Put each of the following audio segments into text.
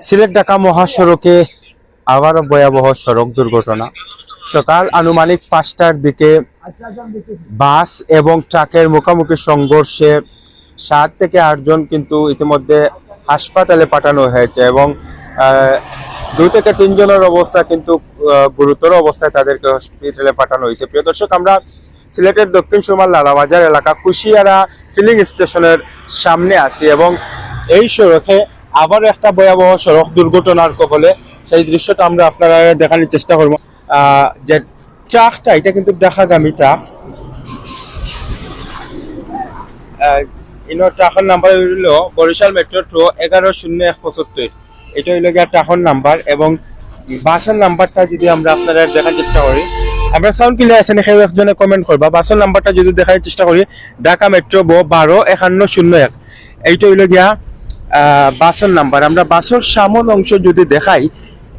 সিলেট ঢাকা মহাসড়কে আবারও ভয়াবহ সড়ক দুর্ঘটনা। সকাল আনুমানিক 5টার দিকে বাস এবং ট্রাকের মুখোমুখি সংঘর্ষে 7 থেকে 8 জন কিন্তু ইতিমধ্যে হাসপাতালে পাঠানো হয়েছে এবং 2 থেকে 3 জনের অবস্থা কিন্তু গুরুতর অবস্থায় তাদেরকে হসপিটালে পাঠানো হয়েছে। প্রিয় দর্শক, আমরা সিলেটের দক্ষিণ সুরমার লালাবাজার এলাকা কুশিয়ারা ফিলিং স্টেশনের সামনে আছি এবং এই সড়কে আবার একটা ভয়াবহ সড়ক দুর্ঘটনার কবলে সেই দৃশ্যটা আমরা আপনারা দেখানোর চেষ্টা করবো। যে ট্রাকটা, এটা কিন্তু ঢাকাগামী ট্রাক। ট্রাকের নাম্বার হইল বরিশাল মেট্রো 110175। এটা হইল গিয়া ট্রাকের নাম্বার এবং বাসের নাম্বারটা যদি আমরা আপনারা দেখার চেষ্টা করি, আমরা সাউন্ড ক্লিয়ার আছে না, একজনে কমেন্ট করবা। বাসের নাম্বারটা যদি দেখার চেষ্টা করি, ঢাকা মেট্রো 125101। এইটা হইল গিয়া বাসের নাম্বার। আমরা বাসের সামন অংশ যদি দেখাই,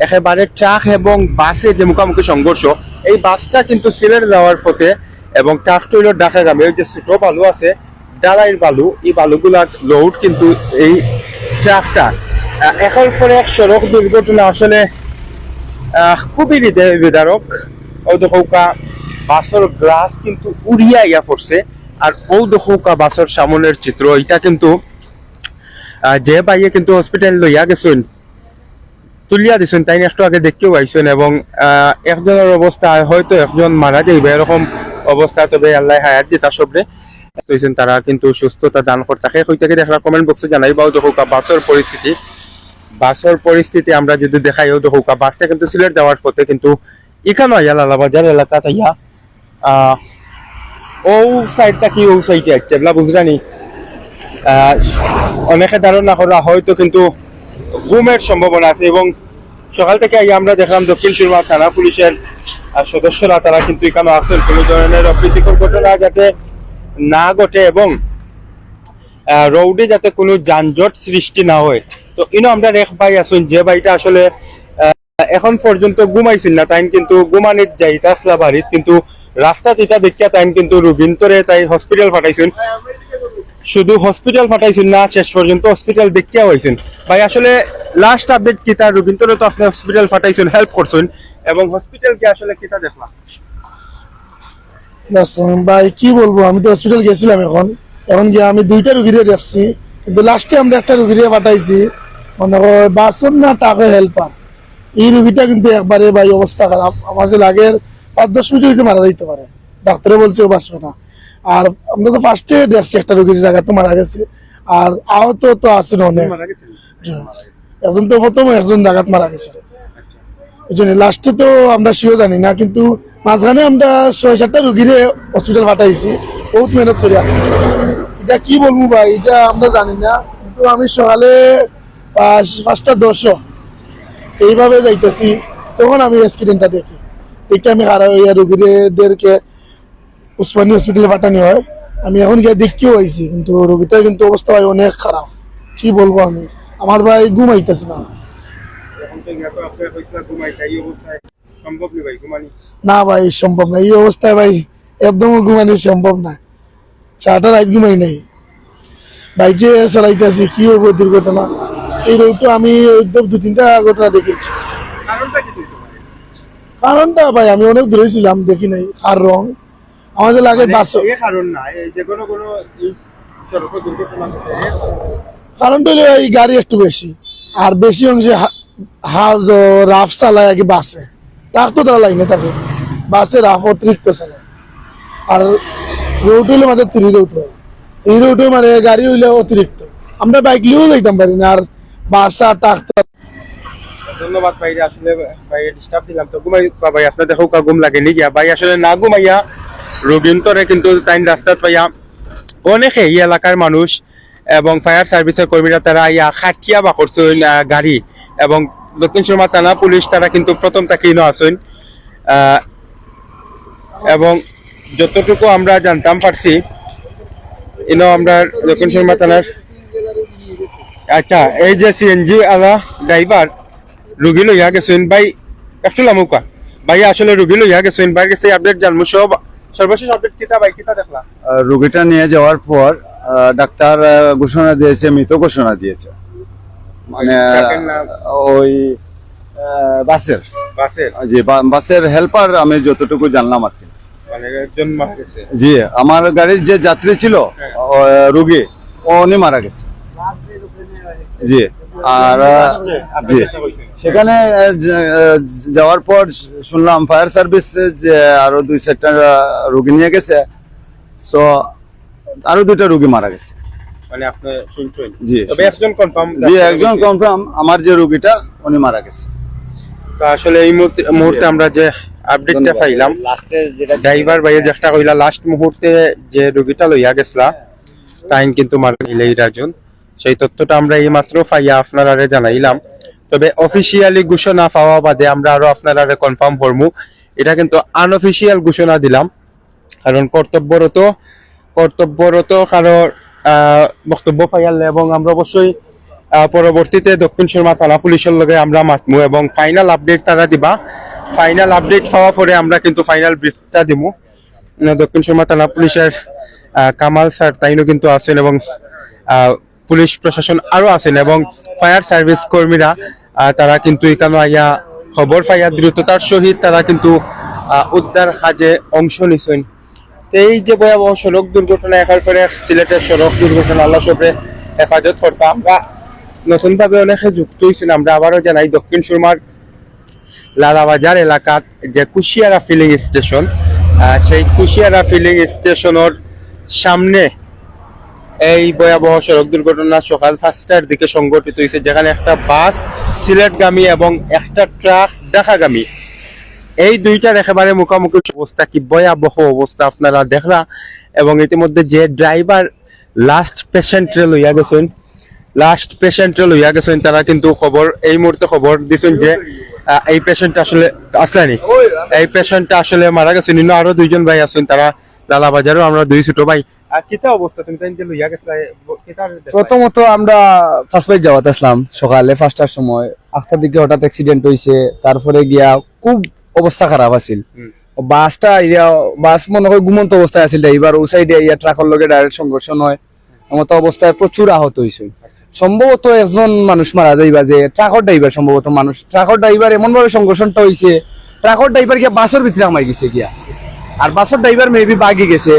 একেবারে ট্রাক এবং বাসের যে মুখোমুখি সংঘর্ষ, এই বাসটা কিন্তু সিলেট যাওয়ার পথে এবং ট্রাকটা হইল ঢাকাগামী। ওই যে ছোট বালু আছে, ডালাইয়ের বালু, এই বালুগুলার লোড কিন্তু এই ট্রাকটা। এখন পরে এক সড়ক দুর্ঘটনা আসলে খুবই হৃদয় বিদারক। ও দৌকা বাসের গ্লাস কিন্তু উড়িয়া ইয়া পড়ছে, আর ও দৌকা বাসের সামনের চিত্র। এটা কিন্তু যে বাইয়ে কিন্তু হসপিটাল লইয়া গেছেন, তুলিয়া দিছেন, তাই একটু আগে দেখতেও পাইছেন এবং একজনের অবস্থা হয়তো একজন মারা যাইবে এরকম অবস্থা। তবে আল্লাহ হায়াত দিয়ে তার সবরে তারা কিন্তু সুস্থতা দান করতে থাকে। হই থেকে দেখলাম কমেন্ট বক্সে জানাইবাও দৌকা বাসের পরিস্থিতি আমরা যদি দেখাই, ও দৌকা বাসটা কিন্তু সিলেট যাওয়ার পথে কিন্তু এখানে আইয়া লালাবাজার এলাকা তাইয়া ও সাইডটা কি ও সাইডে আসছে এগুলা বুঝরানি। অনেকে ধারণা করা হয়তো কিন্তু গুমের সম্ভাবনা আছে এবং সকাল থেকে আমরা দেখলাম দক্ষিণ সুরমা থানা পুলিশের সদস্যরা তারা কিন্তু এখানে আছেন কোনো ধরনের অপ্রীতিকর ঘটনা যাতে না ঘটে এবং রোডে যাতে কোনো যানজট সৃষ্টি না হয়। তো আমরা রেখ ভাই আসুন, যে ভাইটা আসলে এখন পর্যন্ত ঘুমাইছেন না, তাই কিন্তু ঘুমানিত যাই তাসলা বাড়িত, কিন্তু রাস্তা এটা দেখিয়া তাই কিন্তু রুবিন্তরে তাই হসপিটাল পাঠাইছেন। শুধু হসপিটাল পাঠাইছেন না, শেষ পর্যন্ত হসপিটাল দেখিয়া হয়েছেন। ভাই আসলে লাস্ট আপডেট কিতা? রুবিন্তরে তো আপনি হসপিটাল পাঠাইছেন, হেল্প করছেন এবং হসপিটাল কি আসলে কিতা দেখলাম? ভাই কি বলবো, আমি তো হসপিটাল গেছিলাম, এখন গিয়ে আমি 2টা রুগীরে দেখছি, কিন্তু লাস্টে আমরা একটা রুগীরে পাঠাইছি, মনে হয় বাসন না টাকা হেল্পার। এই রুগীটা কিন্তু একবারে ভাই অবস্থা খারাপ, আমার যে লাগে 5-10 মিনিট হইতে মারা যাইতে পারে, ডাক্তারে বলছে ও বাঁচবে না। আর আমরা তো ফার্স্টে দেখছি একটা রুগীর জায়গা তো মারা গেছে, আর আহত তো আছে না অনেক। একজন তো প্রথম, একজন জায়গাত মারা গেছে, লাস্টে তো আমরা সেও জানি না, কিন্তু মাঝখানে আমরা 6-7টা রুগীরে হসপিটাল পাঠাইছি বহুত মেহনত করি। এটা কি বলবো ভাই, এটা আমরা জানি না, কিন্তু আমি সকালে 5:10 এইভাবে যাইতেছি, তখন আমি অ্যাক্সিডেন্টটা দেখি। এটা আমি খারাপ হইয়া রুগীদেরকে উসমানী হসপিটালে পাঠানো হয়, আমি এখন গিয়ে দেখতেও আইছি, কিন্তু রোগীটা কিন্তু অবস্থা ভাই অনেক খারাপ। কি বলবো আমি, আমার ভাই ঘুমাইতেছে না। না ভাই সম্ভব না, এই অবস্থায় ভাই একদমও ঘুমানো সম্ভব না। 4টা রাত ঘুমাই নাই, বাইকে চালাইতেছি, কি হইব দুর্ঘটনা। এই রোগটা আমি 2-3টা ঘটনা দেখেছি। কারণটা ভাই আমি অনেক দূরে ছিলাম, দেখি নাই। আর রং আমাদের লাগে বাস কারণটা হলো এই গাড়ি একটু বেশি, আর বেশি অংশে রাফ চালায় আগে বাসে, ট্রাক তো তারা লাইনে থাকে, বাসে রাফ অতিরিক্ত চালায়। আর রোড হইলে আমাদের 3 রোড হয়, এই রোডে মানে গাড়ি হইলে অতিরিক্ত, আমরা বাইক নিয়েও যাইতাম পারি না, আর বাস আর ট্রাক। ধন্যবাদ ভাই, আসলে ভাই ডিস্টার্ব দিলাম তো। ঘুমাই ভাই, আপনার দেখো ঘুম লাগে নি গিয়া ভাই, আসলে না ঘুমাইয়া রোগীন্তরে কিন্তু তাই রাস্তাত পাইয়া অনেকে এই এলাকার মানুষ এবং ফায়ার সার্ভিসের কর্মীরা তারা ইয়া খাটিয়া বা করছেন গাড়ি এবং দক্ষিণ সুরমা থানা পুলিশ তারা কিন্তু প্রথম তাকে আসেন এবং যতটুকু আমরা জানতাম পারছি আমরা দক্ষিণ সুরমা থানার আচ্ছা এই যে সিএনজি আলা ড্রাইভার রুগী লইয়া গেছেন ভাই, একচুয়ালি মুকা ভাই আসলে রুগী লইয়া গেছেন ভাই কাছে আপডেট জানবো সব। সর্বশেষ আপডেট কিতা ভাই, কিতা দেখলাম? রোগীটা নিয়ে যাওয়ার পর ডাক্তার ঘোষণা দিয়েছে, মৃত ঘোষণা দিয়েছে। মানে ট্রাকের নাম? ওই বাসের, বাসের জি বাসের হেল্পার আমি যতটুকু জানলাম আর কি। মানে একজন মারতেছে। জি আমার গাড়ির যে যাত্রী ছিল রুগী উনি মারা গেছে। জি আর জি সেখানে যাওয়ার পর শুনলাম ফায়ার সার্ভিস যে আরো 2-4টা রুগী নিয়ে গেছে, সো আরো 2টা রুগী মারা গেছে। মানে আপনি শুনছেন? জি তবে একজন কনফার্ম। জি একজন কনফার্ম, আমার যে রুগীটা উনি মারা গেছে। তো আসলে এই মুহূর্তে আমরা যে আপডেটটা পাইলাম, ড্রাইভার ভাইয়ে চেষ্টা কইলা লাস্ট মুহূর্তে যে রোগীটা লইয়া গেছলা তাই কিন্তু মারা গেলে এই রাজন, সেই তথ্যটা আমরা এই মাত্র পাইয়া আপনারা জানাইলাম। তবে অফিসিয়ালি ঘোষণা পাওয়া বাদে আমরা আরো আপনারা কনফার্ম করবো। এটা কিন্তু আনঅফিসিয়াল ঘোষণা দিলাম, কারণ কর্তব্যরত কারো বক্তব্য পাইয়ালে এবং আমরা অবশ্যই পরবর্তীতে দক্ষিণ সুরমা থানা পুলিশের লগে আমরা মাতমু এবং ফাইনাল আপডেট তারা দিবা। ফাইনাল আপডেট পাওয়া পরে আমরা কিন্তু ফাইনাল ব্রিফটা দিমু। দক্ষিণ সুরমা থানা পুলিশের কামাল স্যার তাইনও কিন্তু আছেন এবং পুলিশ প্রশাসন আরো আছেন এবং ফায়ার সার্ভিস কর্মীরা তারা কিন্তু এখানে আইয়া খবর পাইয়া দ্রুততার সহিত তারা কিন্তু উদ্ধার কাজে অংশ নিছেন। এই যে ভয়াবহ সড়ক দুর্ঘটনা একার পরে সিলেটের সড়ক দুর্ঘটনা আল্লাহ সবরে হেফাজত করতাম। আমরা নতুন ভাবে অনেকে যুক্ত হয়েছেন। আমরা আবারও জানাই দক্ষিণ সুরমার লালাবাজার এলাকাত যে কুশিয়ারা ফিলিং স্টেশন, সেই কুশিয়ারা ফিলিং স্টেশনের সামনে এই ভয়াবহ সড়ক দুর্ঘটনা সকাল 5টার দিকে সংঘটিত হয়েছে, যেখানে একটা বাস সিলেটগামী এবং একটা ট্রাক ঢাকাগামী, এই দুইটার একেবারে মুখোমুখি অবস্থা। কি ভয়াবহ অবস্থা আপনারা দেখলা। এবং ইতিমধ্যে যে ড্রাইভার লাস্ট পেশেন্টরে লইয়া গেছেন তারা কিন্তু খবর এই মুহূর্তে খবর দিচ্ছেন যে এই পেশেন্ট আসলে আসলেনি, এই পেশেন্টটা আসলে মারা গেছেন। ইন্ন আরো 2জন ভাই আছেন, তারা লালাবাজারও আমরা 2 ছোট ভাই। আর কিতা অবস্থা তুমি তাই যে লইয়া গেছলা? প্রথমত আমরা ফার্স্ট বাইক যাওয়াতে আসলাম সকালে 5টার সময়, 8টার দিকে হঠাৎ অ্যাক্সিডেন্ট হয়েছে। তারপরে গিয়া খুব অবস্থা খারাপ আছিল। বাস মনে হয় ঘুমন্ত অবস্থায় আছিল, ড্রাইভার ও সাইডে ইয়া ট্রাকের লগে ডাইরেক্ট সংঘর্ষ হয়, এমত অবস্থায় প্রচুর আহত হয়েছে। সম্ভবত একজন মানুষ মারা যাইবা, যে ট্রাকের ড্রাইভার সম্ভবত মানুষ, ট্রাকের ড্রাইভার এমন ভাবে সংঘর্ষণটা হয়েছে, ট্রাকের ড্রাইভার গিয়া বাসের ভিতরে আমায় গেছে গিয়া, আর বাসের ড্রাইভার মেবি বাগি গেছে,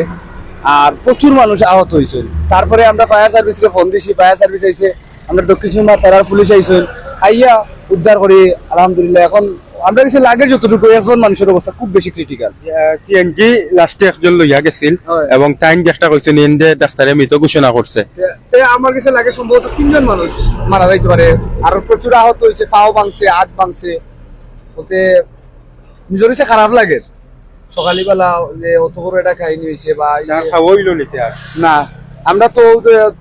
আর প্রচুর মানুষ আহত হয়েছে। তারপরে আমরা ফায়ার সার্ভিসকে ফোন দিছি, ফায়ার সার্ভিস আইছে, আমরা দক্ষিণ সুরমা থানার পুলিশ আইছেন, আইয়া উদ্ধার করি আলহামদুলিল্লাহ। এখন আমরা কাছে লাগে যতটুকু একজন মানুষের অবস্থা খুব বেশি ক্রিটিক্যাল। সিএনজি লাস্টে একজন লইয়া গেছিল এবং টাইম চেষ্টা করছে নিন্দে ডাক্তারে মৃত ঘোষণা করছে। আমার কাছে লাগে সম্ভবত 3জন মানুষ মারা যাইতে পারে, আর প্রচুর আহত হয়েছে, পাও ভাঙছে, হাত ভাঙছে। বলতে নিজের কাছে খারাপ লাগে সকালবেলা যে অত বড় এটা খাইনি হয়েছে বা হইল নিতে আর না। আমরা তো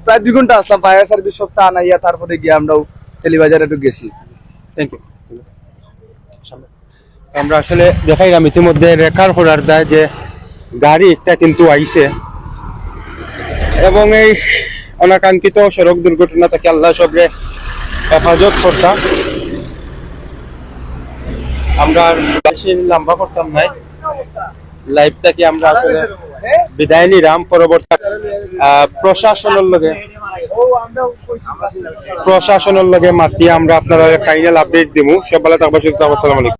প্রায় 2 ঘন্টা আসলাম, ফায়ার সার্ভিস সব তা নাইয়া তারপরে গিয়ে আমরাও তেলিবাজারে একটু গেছি। Thank you. আমরা আসলে দেখাইলাম ইতিমধ্যে রেকার করার দায় যে গাড়ি একটা কিন্তু আইছে এবং এই অনাকাঙ্ক্ষিত সড়ক দুর্ঘটনা থেকে আল্লাহ সবরে হেফাজত করতাম। আমরা আর বেশি লম্বা করতাম নাই, লাইভটাকে আমরা আসলে বিদায় নিলাম। পরবর্তী প্রশাসনের লগে মাতি আমরা আপনারা ফাইনাল আপডেট দিমু। সব ভালো থাকবেন, সুস্থ থাকবেন, আসসালামু আলাইকুম।